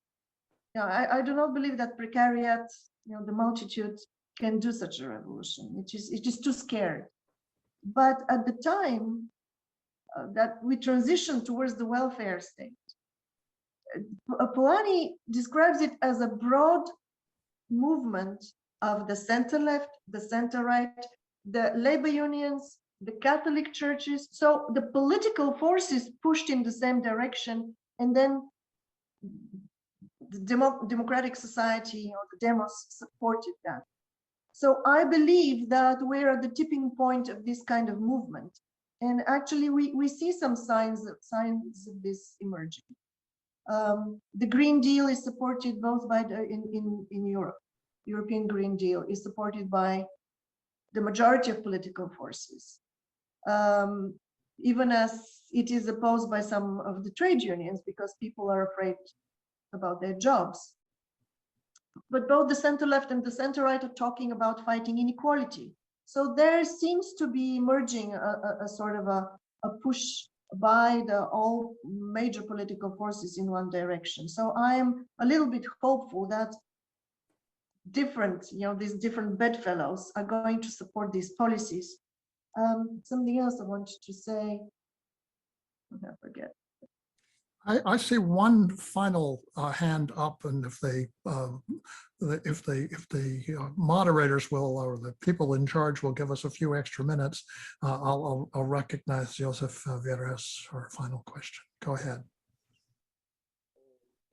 You know, I do not believe that precariat, you know, the multitude can do such a revolution. It is too scared. But at the time that we transition towards the welfare state, Polanyi describes it as a broad movement of the center left, the center right, the labor unions, the Catholic churches. So the political forces pushed in the same direction, and then the democratic society, or the demos, supported that. So I believe that we're at the tipping point of this kind of movement. And actually we see some signs of this emerging. The Green Deal is supported both by in Europe. European Green Deal is supported by the majority of political forces, even as it is opposed by some of the trade unions because people are afraid about their jobs. But both the center left and the center right are talking about fighting inequality. So there seems to be emerging a sort of a push by all major political forces in one direction. So I'm a little bit hopeful that these different bedfellows are going to support these policies. Something else I wanted to say, I forget. I see one final hand up, and if the moderators will, or the people in charge will give us a few extra minutes, I'll recognize Joseph Veras for a final question. Go ahead.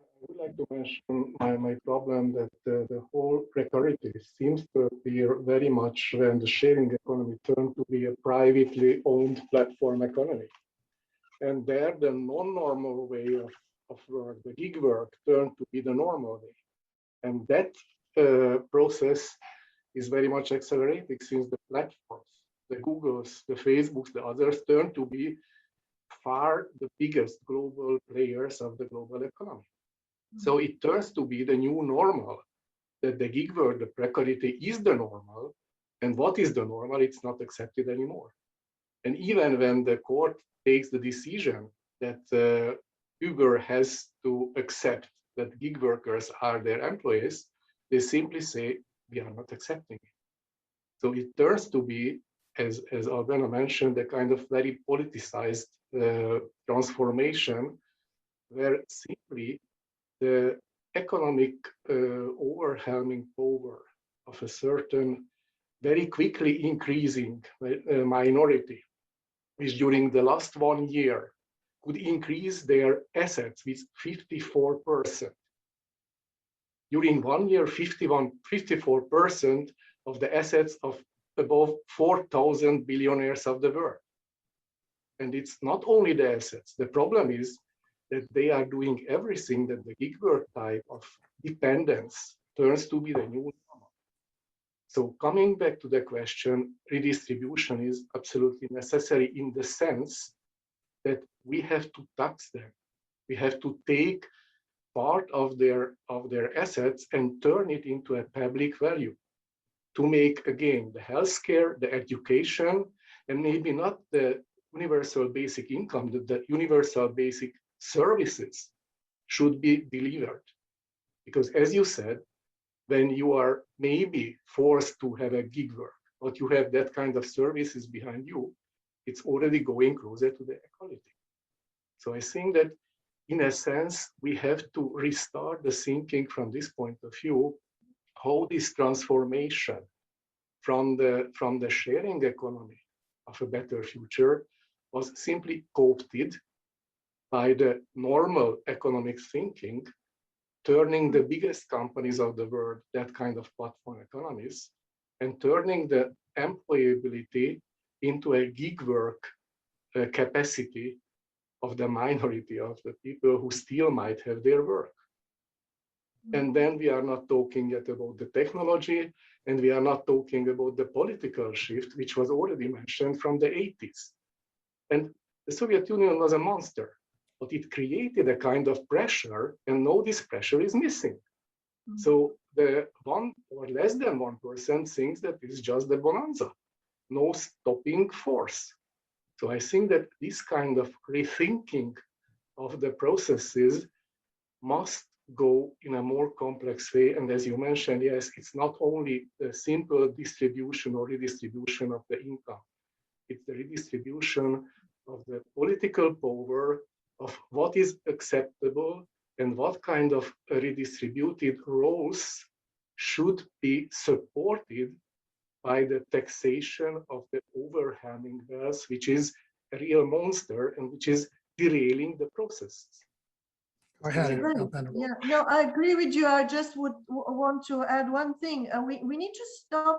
I would like to mention my problem that the whole precarity seems to appear very much when the sharing economy turned to be a privately owned platform economy. And there, the non-normal way of work, the gig work, turned to be the normal way. And that process is very much accelerating since the platforms, the Googles, the Facebooks, the others, turned to be far the biggest global players of the global economy. So it turns to be the new normal, that the gig work, the precarity is the normal, and what is the normal, it's not accepted anymore. And even when the court takes the decision that Uber has to accept that gig workers are their employees, they simply say, we are not accepting it. So it turns to be, as Albena mentioned, a kind of very politicized transformation where simply the economic overwhelming power of a certain very quickly increasing minority, which during the last 1 year could increase their assets with 54%. During 1 year, 54% of the assets of above 4,000 billionaires of the world. And it's not only the assets. The problem is that they are doing everything that the gig work type of dependence turns to be the new normal. So coming back to the question, redistribution is absolutely necessary in the sense that we have to tax them. We have to take part of their assets and turn it into a public value to make, again, the healthcare, the education, and maybe not the universal basic income, the universal basic services should be delivered. Because as you said, when you are maybe forced to have a gig work, but you have that kind of services behind you, it's already going closer to the equality. So I think that in a sense, we have to restart the thinking from this point of view, how this transformation from the sharing economy of a better future was simply co-opted by the normal economic thinking, turning the biggest companies of the world, that kind of platform economies, and turning the employability into a gig work capacity of the minority of the people who still might have their work. And then we are not talking yet about the technology, and we are not talking about the political shift, which was already mentioned from the 80s. And the Soviet Union was a monster, but it created a kind of pressure, and now this pressure is missing. So the 1 or less than 1% thinks that it's just the bonanza, no stopping force. So I think that this kind of rethinking of the processes must go in a more complex way. And as you mentioned, yes, it's not only the simple distribution or redistribution of the income, it's the redistribution of the political power of what is acceptable and what kind of redistributed roles should be supported by the taxation of the overwhelming wealth, which is a real monster and which is derailing the process. Go ahead. Yeah, no, I agree with you. I just would want to add one thing. We need to stop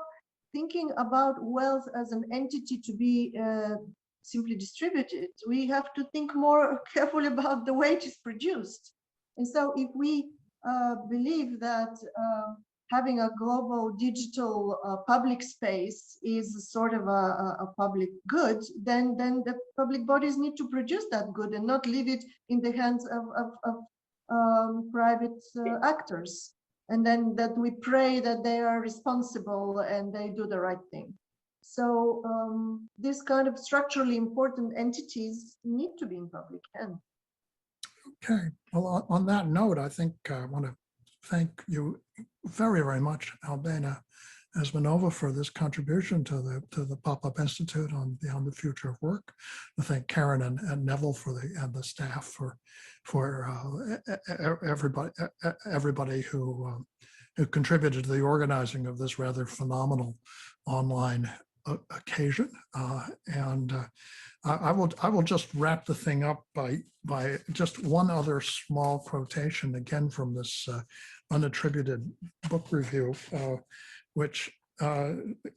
thinking about wealth as an entity to be simply distributed. We have to think more carefully about the way it is produced. And so if we believe that having a global digital public space is sort of a public good, then the public bodies need to produce that good and not leave it in the hands of private actors. And then that we pray that they are responsible and they do the right thing. So this kind of structurally important entities need to be in public hands. Okay, well, on that note, I think I want to thank you very, very much, Albena Asmanova, for this contribution to the Pop-Up Institute on Beyond the Future of Work. I thank Karen and Neville and the staff for everybody who contributed to the organizing of this rather phenomenal online occasion. I will just wrap the thing up by just one other small quotation, again from this unattributed book review, which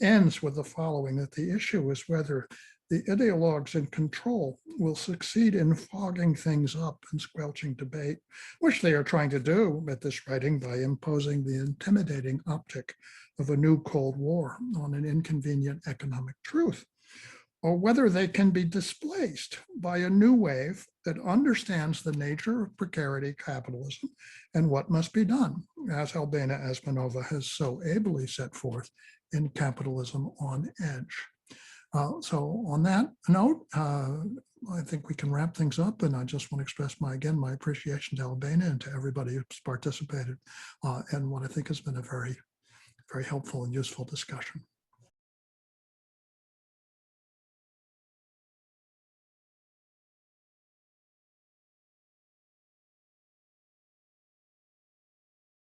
ends with the following: that the issue is whether the ideologues in control will succeed in fogging things up and squelching debate, which they are trying to do at this writing by imposing the intimidating optic of a new Cold War on an inconvenient economic truth, or whether they can be displaced by a new wave that understands the nature of precarity capitalism and what must be done, as Albena Asmanova has so ably set forth in Capitalism on Edge. So on that note, I think we can wrap things up, and I just want to express again my appreciation to Albena and to everybody who's participated in what I think has been a very, very helpful and useful discussion.